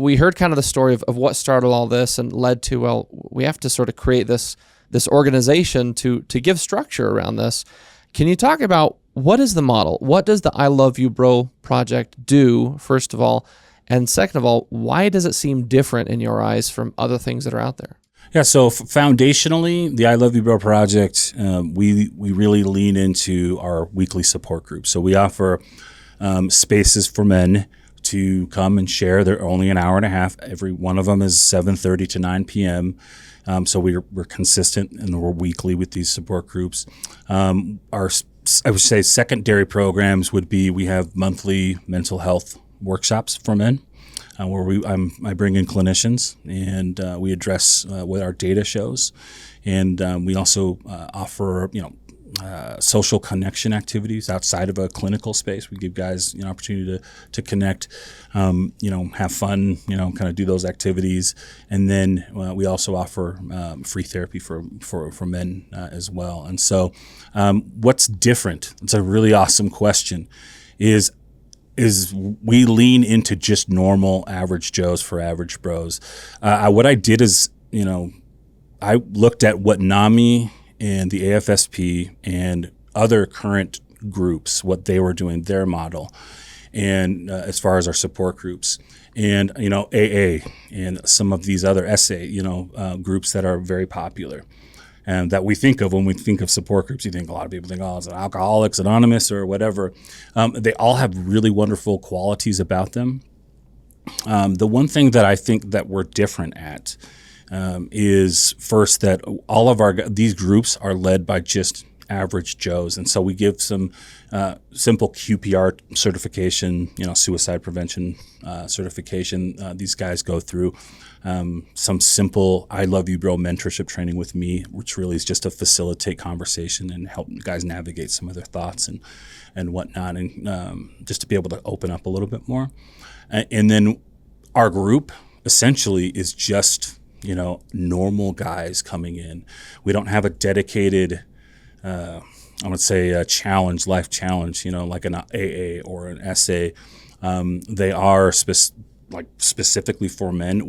we heard kind of the story of what started all this and led to, well, we have to sort of create this organization to give structure around this. Can you talk about what is the model? What does the I Love You Bro project do, first of all? And second of all, why does it seem different in your eyes from other things that are out there? Yeah, so foundationally, the I Love You Bro project, we really lean into our weekly support group. So we offer spaces for men to come and share. They're only an hour and a half. Every one of them is 7:30 to 9 p.m. So we're consistent and we're weekly with these support groups. I would say secondary programs would be, we have monthly mental health workshops for men, where I bring in clinicians and we address what our data shows, and we also offer social connection activities outside of a clinical space. We give guys an opportunity to connect, have fun, kind of do those activities. And then we also offer free therapy for men as well. And so what's different? It's a really awesome question. Is we lean into just normal average Joes for average bros. What I did is, I looked at what NAMI and the AFSP and other current groups, what they were doing, their model, and as far as our support groups, and AA and some of these other SA groups that are very popular, and that we think of when we think of support groups. You think, a lot of people think, oh, it's an Alcoholics Anonymous or whatever. They all have really wonderful qualities about them. The one thing that I think that we're different at is first that all of these groups are led by just average Joes, and so we give some simple QPR certification, suicide prevention certification. These guys go through some simple I Love You Bro mentorship training with me, which really is just to facilitate conversation and help guys navigate some of their thoughts and whatnot, and just to be able to open up a little bit more. And then our group essentially is just normal guys coming in. We don't have a dedicated, I would say, a life challenge, like an AA or an SA. They are specifically for men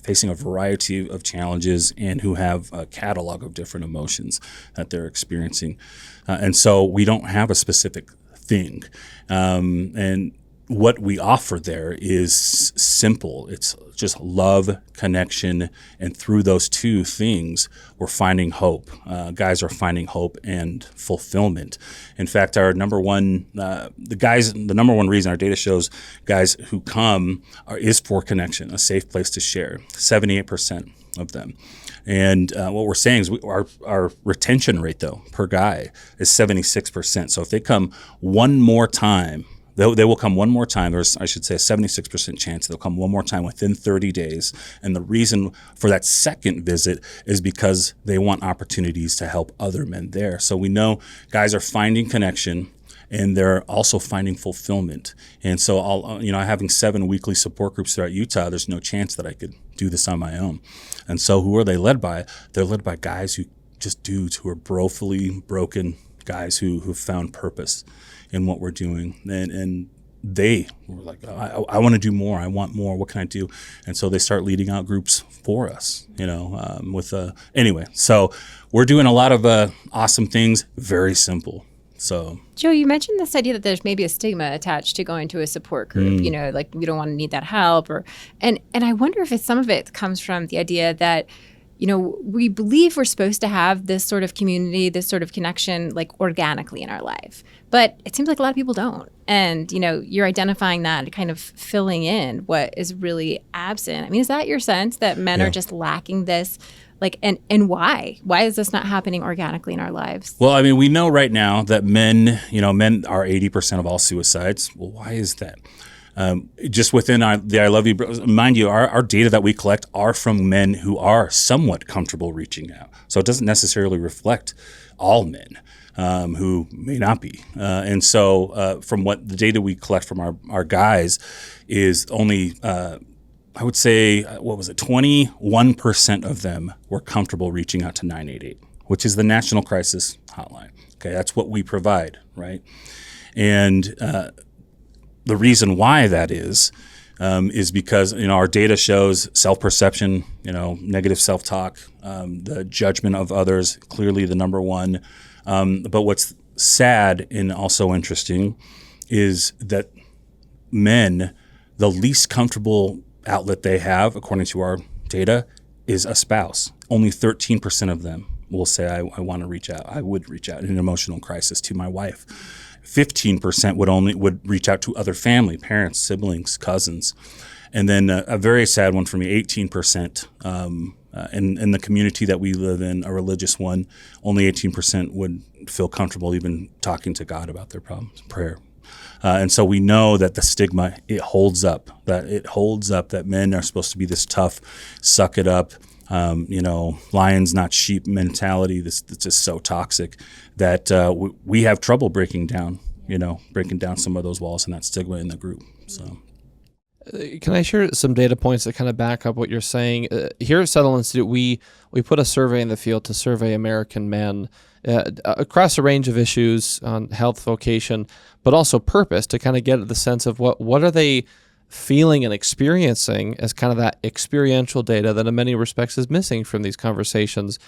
facing a variety of challenges, and who have a catalog of different emotions that they're experiencing. And so we don't have a specific thing. And what we offer there is simple. It's just love, connection, and through those two things, we're finding hope. Guys are finding hope and fulfillment. In fact, our number one reason our data shows guys who come is for connection, a safe place to share. 78% of them. And what we're saying is our retention rate, though, per guy is 76%. So if they come one more time, they will come one more time. There's, I should say, a 76% chance they'll come one more time within 30 days. And the reason for that second visit is because they want opportunities to help other men there. So we know guys are finding connection, and they're also finding fulfillment. And so, having 7 weekly support groups throughout Utah, there's no chance that I could do this on my own. And so who are they led by? They're led by guys dudes who are broken guys who've found purpose in what we're doing, and they were like, I want to do more. I want more. What can I do? And so they start leading out groups for us. Anyway. So we're doing a lot of awesome things. Very simple. So, Joe, you mentioned this idea that there's maybe a stigma attached to going to a support group. Like we don't want to need that help, and I wonder if some of it comes from the idea that, we believe we're supposed to have this sort of community, this sort of connection, like organically in our life. But it seems like a lot of people don't. And, you're identifying that and kind of filling in what is really absent. I mean, is that your sense that men are just lacking this? And why? Why is this not happening organically in our lives? Well, I mean, we know right now that men are 80% of all suicides. Well, why is that? Just within the I Love You, mind you, our data that we collect are from men who are somewhat comfortable reaching out. So it doesn't necessarily reflect all men who may not be. And so from what the data we collect from our guys is only, I would say, 21% of them were comfortable reaching out to 988, which is the National Crisis Hotline. Okay, that's what we provide, right? And the reason why that is is because our data shows self-perception, negative self-talk, the judgment of others, clearly the number one. But what's sad and also interesting is that men, the least comfortable outlet they have, according to our data, is a spouse. Only 13% of them will say, I want to reach out. I would reach out in an emotional crisis to my wife. 15% would reach out to other family, parents, siblings, cousins. And then a very sad one for me, 18%. In the community that we live in, a religious one, only 18% would feel comfortable even talking to God about their problems, prayer. And so we know that the stigma, it holds up, that men are supposed to be this tough, suck it up, lions not sheep mentality. That's just so toxic that we have trouble breaking down some of those walls and that stigma in the group. So. Can I share some data points that kind of back up what you're saying? Here at Settle Institute, we put a survey in the field to survey American men across a range of issues on health, vocation, but also purpose, to kind of get at the sense of what are they feeling and experiencing as kind of that experiential data that in many respects is missing from these conversations.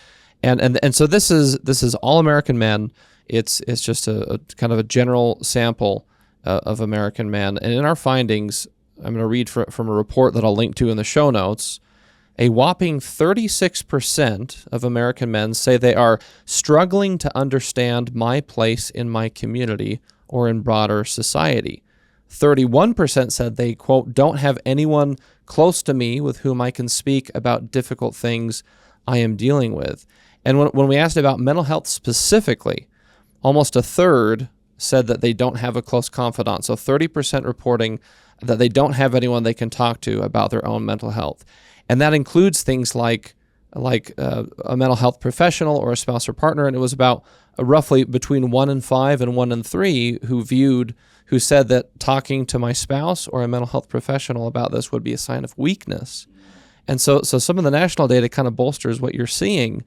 And so this is all American men. It's just a kind of a general sample of American men. And in our findings, I'm going to read from a report that I'll link to in the show notes. A whopping 36% of American men say they are struggling to understand my place in my community or in broader society. 31% said they, quote, don't have anyone close to me with whom I can speak about difficult things I am dealing with. And when we asked about mental health specifically, almost a third said that they don't have a close confidant. So 30% reporting that they don't have anyone they can talk to about their own mental health. And that includes things like a mental health professional or a spouse or partner. And it was about roughly between 1 in 5 and 1 in 3 who said that talking to my spouse or a mental health professional about this would be a sign of weakness. And so some of the national data kind of bolsters what you're seeing.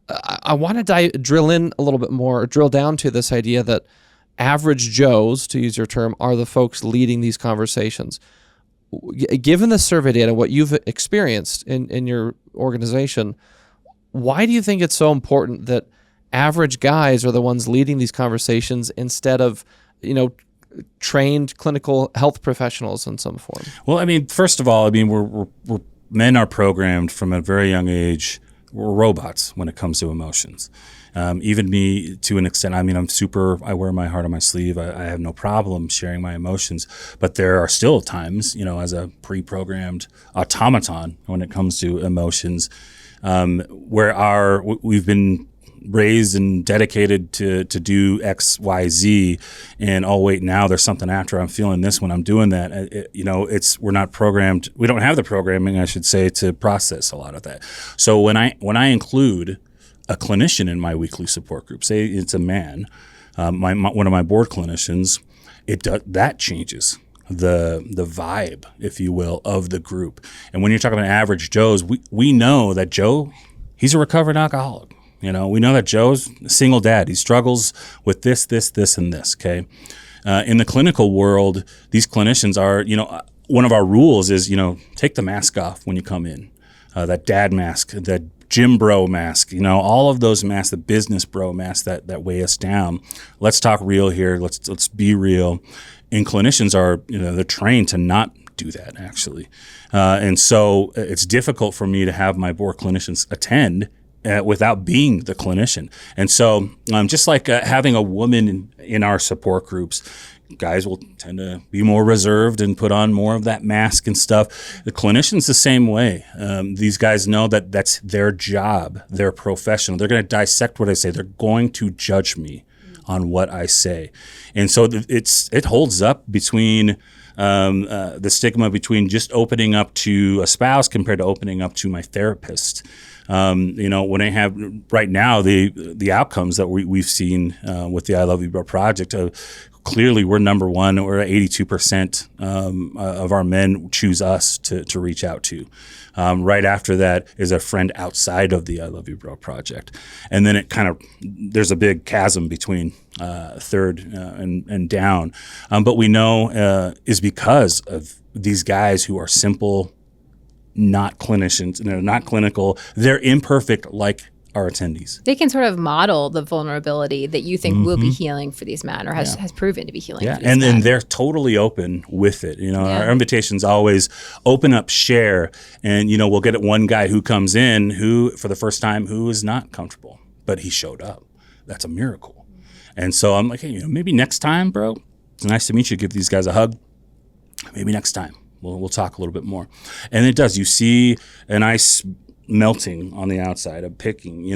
I want to drill in a little bit more, drill down to this idea that average Joes, to use your term, are the folks leading these conversations. Given the survey data, what you've experienced in your organization, why do you think it's so important that average guys are the ones leading these conversations instead of, trained clinical health professionals in some form? Well, I mean, first of all, we're men are programmed from a very young age. We're robots when it comes to emotions. Even me, to an extent, I wear my heart on my sleeve. I have no problem sharing my emotions. But there are still times, as a pre-programmed automaton when it comes to emotions, where we've been raised and dedicated to do X, Y, Z, and oh wait, now there's something after I'm feeling this when I'm doing that. We're not programmed. We don't have the programming, I should say, to process a lot of that. So when I include a clinician in my weekly support group, say it's a man, one of my board clinicians, that changes the vibe, if you will, of the group. And when you're talking about average Joes, we know that Joe, he's a recovering alcoholic. We know that Joe's a single dad. He struggles with this, and this, okay? In the clinical world, these clinicians are, one of our rules is, take the mask off when you come in. That dad mask, that gym bro mask, all of those masks, the business bro masks that weigh us down. Let's talk real here. Let's be real. And clinicians are, they're trained to not do that, actually. And so it's difficult for me to have my board clinicians attend without being the clinician. And so just like having a woman in our support groups, guys will tend to be more reserved and put on more of that mask and stuff. The clinician's the same way. These guys know that that's their job. They're professional. They're going to dissect what I say. They're going to judge me on what I say. And so it holds up between the stigma between just opening up to a spouse compared to opening up to my therapist. When I have right now the outcomes that we've seen with the I Love You Bro project, clearly we're number one. We're at 82% of our men choose us to reach out to. Right after that is a friend outside of the I Love You Bro project. And then there's a big chasm between third and down. But we know is because of these guys who are simple, not clinicians, they're not clinical, they're imperfect like our attendees. They can sort of model the vulnerability that you think will be healing for these men, or has proven to be healing for these men. And they're totally open with it. Our invitation's always open up, share, and we'll get one guy who comes in who, for the first time, who is not comfortable, but he showed up. That's a miracle. And so I'm like, hey, maybe next time, bro, it's nice to meet you. Give these guys a hug. Maybe next time we'll talk a little bit more. And it does. You see an ice melting on the outside of picking,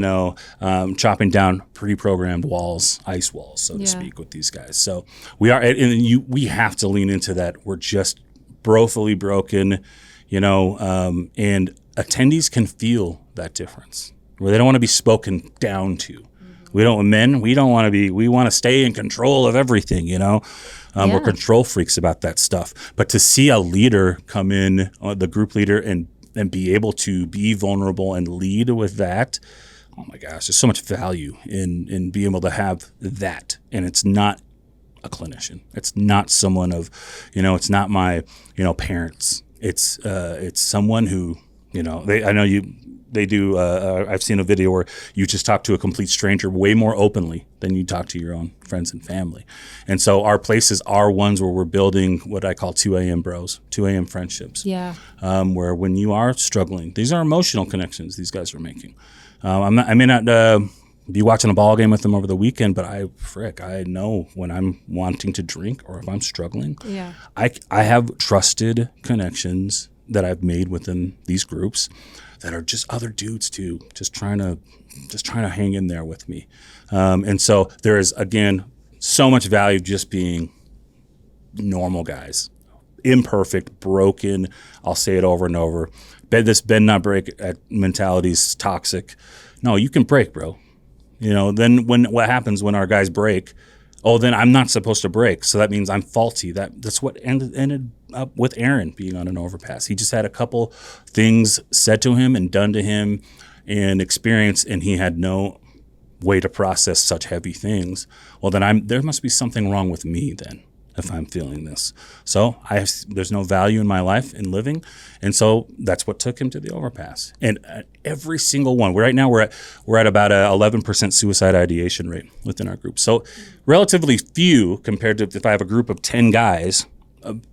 chopping down pre-programmed walls, ice walls, so to speak, with these guys. So we have to lean into that. We're just brokenly broken, and attendees can feel that difference where they don't want to be spoken down to. We don't want to be, we want to stay in control of everything, We're control freaks about that stuff. But to see a leader come in, the group leader, and be able to be vulnerable and lead with that, oh my gosh, there's so much value in being able to have that. And it's not a clinician. It's not someone of, it's not my, parents. It's someone who, I've seen a video where you just talk to a complete stranger way more openly than you talk to your own friends and family. And so our places are ones where we're building what I call 2 a.m. bros, 2 a.m. friendships. Yeah. Where when you are struggling, these are emotional connections these guys are making. I may not be watching a ball game with them over the weekend, but I know when I'm wanting to drink or if I'm struggling. Yeah. I have trusted connections that I've made within these groups that are just other dudes too, just trying to hang in there with me. And so there is, again, so much value just being normal guys, imperfect, broken. I'll say it over and over. This bend not break mentality is toxic. No, you can break, bro. Then what happens when our guys break? Oh, then I'm not supposed to break, so that means I'm faulty. That's what ended up with Aaron being on an overpass. He just had a couple things said to him and done to him and experienced, and he had no way to process such heavy things. Well, then there must be something wrong with me then if I'm feeling this. So there's no value in my life in living, and so that's what took him to the overpass. And every single one, right now we're at about a 11% suicide ideation rate within our group. So relatively few compared to if I have a group of 10 guys.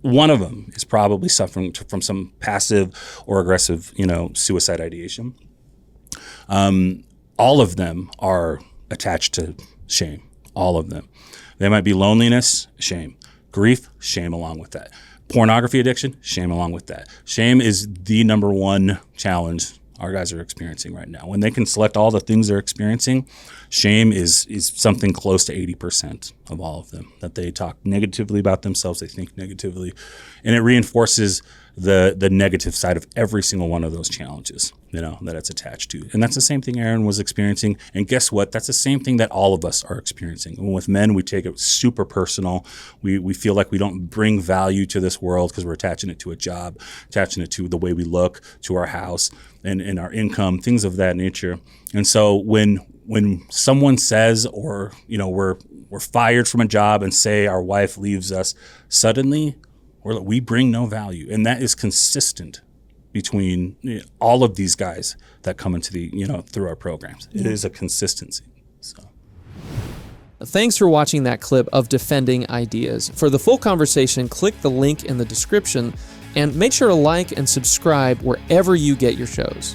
One of them is probably suffering from some passive or aggressive, suicide ideation. All of them are attached to shame. All of them. There might be loneliness, shame. Grief, shame along with that. Pornography addiction, shame along with that. Shame is the number one challenge our guys are experiencing right now. When they can select all the things they're experiencing, shame is something close to 80% of all of them, that they talk negatively about themselves, they think negatively, and it reinforces the negative side of every single one of those challenges, that it's attached to. And that's the same thing Aaron was experiencing. And guess what? That's the same thing that all of us are experiencing. And with men, we take it super personal. We feel like we don't bring value to this world because we're attaching it to a job, attaching it to the way we look, to our house and our income, things of that nature. And so when someone says, or, we're fired from a job and say our wife leaves us, suddenly we bring no value. And that is consistent between all of these guys that come into through our programs. It is a consistency. So. Thanks for watching that clip of Defending Ideas. For the full conversation, click the link in the description and make sure to like and subscribe wherever you get your shows.